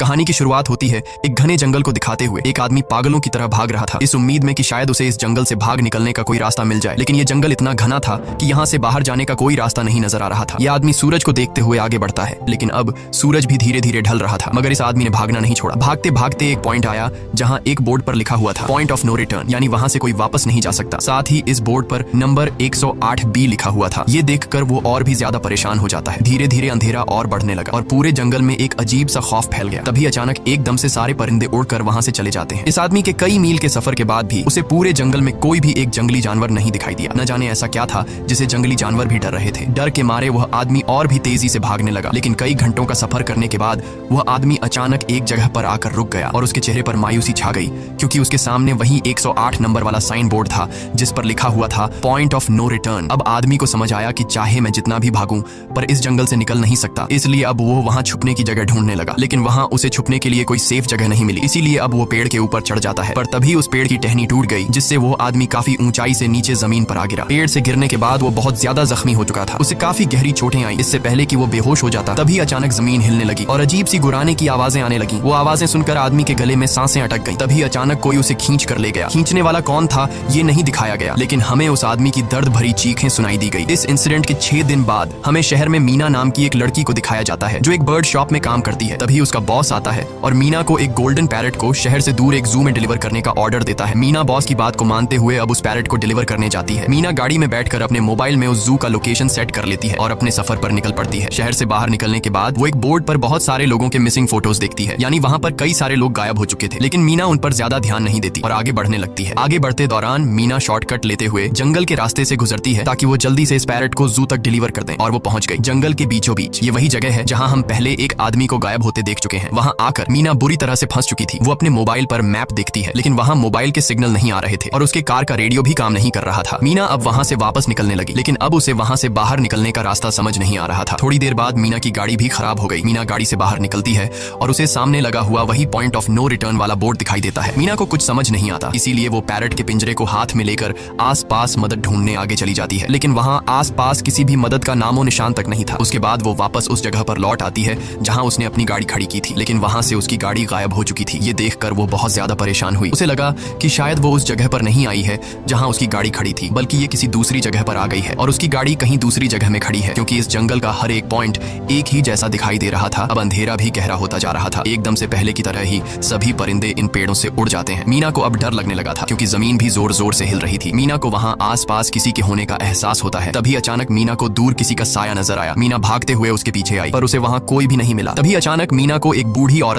कहानी की शुरुआत होती है एक घने जंगल को दिखाते हुए। एक आदमी पागलों की तरह भाग रहा था, इस उम्मीद में कि शायद उसे इस जंगल से भाग निकलने का कोई रास्ता मिल जाए। लेकिन ये जंगल इतना घना था कि यहाँ से बाहर जाने का कोई रास्ता नहीं नजर आ रहा था। यह आदमी सूरज को देखते हुए आगे बढ़ता है, लेकिन अब सूरज भी धीरे धीरे ढल रहा था। मगर इस आदमी ने भागना नहीं छोड़ा। भागते भागते एक पॉइंट आया जहाँ एक बोर्ड पर लिखा हुआ था पॉइंट ऑफ नो रिटर्न, यानी वहां से कोई वापस नहीं जा सकता। साथ ही इस बोर्ड पर नंबर 108B लिखा हुआ था। ये देखकर वो और भी ज्यादा परेशान हो जाता है। धीरे धीरे अंधेरा और बढ़ने लगा और पूरे जंगल में एक अजीब सा खौफ फैल गया। तभी अचानक एकदम से सारे परिंदे उड़कर वहां से चले जाते हैं। इस आदमी के कई मील के सफर के बाद भी उसे पूरे जंगल में कोई भी एक जंगली जानवर नहीं दिखाई दिया। न जाने ऐसा क्या था जिसे जंगली जानवर भी डर रहे थे। डर के मारे वह आदमी और भी तेजी से भागने लगा। लेकिन कई घंटों का सफर करने के बाद वह आदमी अचानक एक जगह पर आकर रुक गया और उसके चेहरे पर मायूसी छा गई, क्योंकि उसके सामने वही 108 नंबर वाला साइन बोर्ड था जिस पर लिखा हुआ था पॉइंट ऑफ नो रिटर्न। अब आदमी को समझ आया कि चाहे मैं जितना भी भागूं पर इस जंगल से निकल नहीं सकता। इसलिए अब वो वहां छुपने की जगह ढूंढने लगा, लेकिन वहां उसे छुपने के लिए कोई सेफ जगह नहीं मिली। इसीलिए अब वो पेड़ के ऊपर चढ़ जाता है, पर तभी उस पेड़ की टहनी टूट गई, जिससे वो आदमी काफी ऊंचाई से नीचे जमीन पर आ गिरा। पेड़ से गिरने के बाद वो बहुत ज्यादा जख्मी हो चुका था। उसे काफी गहरी चोटें आई। इससे पहले कि वो बेहोश हो जाता तभी अचानक जमीन हिलने लगी और अजीब सी गुराने की आवाजें आने लगी। वो आवाजें सुनकर आदमी के गले में सांसें अटक गई। तभी अचानक कोई उसे खींच कर ले गया। खींचने वाला कौन था ये नहीं दिखाया गया, लेकिन हमें उस आदमी की दर्द भरी चीखें सुनाई दी गई। इस इंसिडेंट के 6 दिन बाद हमें शहर में मीना नाम की एक लड़की को दिखाया जाता है जो एक बर्ड शॉप में काम करती है। तभी उसका बॉस आता है और मीना को एक गोल्डन पैरट को शहर से दूर एक जू में डिलीवर करने का ऑर्डर देता है। मीना बॉस की बात को मानते हुए अब उस पैरट को डिलीवर करने जाती है। मीना गाड़ी में बैठकर अपने मोबाइल में उस जू का लोकेशन सेट कर लेती है और अपने सफर पर निकल पड़ती है। शहर से बाहर निकलने के बाद वो एक बोर्ड पर बहुत सारे लोगों के मिसिंग फोटोज देखती है, यानी वहाँ पर कई सारे लोग गायब हो चुके थे। लेकिन मीना उन पर ज्यादा ध्यान नहीं देती और आगे बढ़ने लगती है। आगे बढ़ते दौरान मीना शॉर्टकट लेते हुए जंगल के रास्ते से गुजरती है ताकि वो जल्दी से इस पैरट को जू तक डिलीवर कर दें, और वो पहुंच गई जंगल के बीचों बीच। ये वही जगह है जहां हम पहले एक आदमी को गायब होते देख चुके हैं। वहां आकर मीना बुरी तरह से फंस चुकी थी। वो अपने मोबाइल पर मैप देखती है, लेकिन वहां मोबाइल के सिग्नल नहीं आ रहे थे और उसके कार का रेडियो भी काम नहीं कर रहा था। मीना अब वहां से वापस निकलने लगी, लेकिन अब उसे वहां से बाहर निकलने का रास्ता समझ नहीं आ रहा था। थोड़ी देर बाद मीना की गाड़ी भी खराब हो गई। मीना गाड़ी से बाहर निकलती है और उसे सामने लगा हुआ वही पॉइंट ऑफ नो रिटर्न वाला बोर्ड दिखाई देता है। मीना को कुछ समझ नहीं आता, इसीलिए वो पैरट के पिंजरे को हाथ में लेकर आसपास मदद ढूंढने आगे चली जाती है। लेकिन वहां आसपास किसी भी मदद का नामो निशान तक नहीं था। उसके बाद वो वापस उस जगह पर लौट आती है जहां उसने अपनी गाड़ी खड़ी की थी, लेकिन वहां से उसकी गाड़ी गायब हो चुकी थी। ये देखकर वो बहुत ज्यादा परेशान हुई। उसे लगा कि शायद वो उस जगह पर नहीं आई है जहां उसकी गाड़ी खड़ी थी, बल्कि ये किसी दूसरी जगह पर आ गई है और उसकी गाड़ी कहीं दूसरी जगह में खड़ी है, क्योंकि इस जंगल का हर एक पॉइंट एक ही जैसा दिखाई दे रहा था। अब अंधेरा भी गहरा होता जा रहा था। एकदम से पहले की तरह ही सभी परिंदे इन पेड़ों से उड़ जाते हैं। मीना को अब डर लगने लगा था, क्योंकि जमीन भी जोर जोर से हिल रही थी। मीना को वहां आसपास किसी के होने का एहसास होता है। तभी अचानक मीना को दूर किसी का साया नजर आया। मीना भागते हुए उसके पीछे आई, पर उसे वहां कोई भी नहीं मिला। तभी अचानक मीना को एक बूढ़ी औरत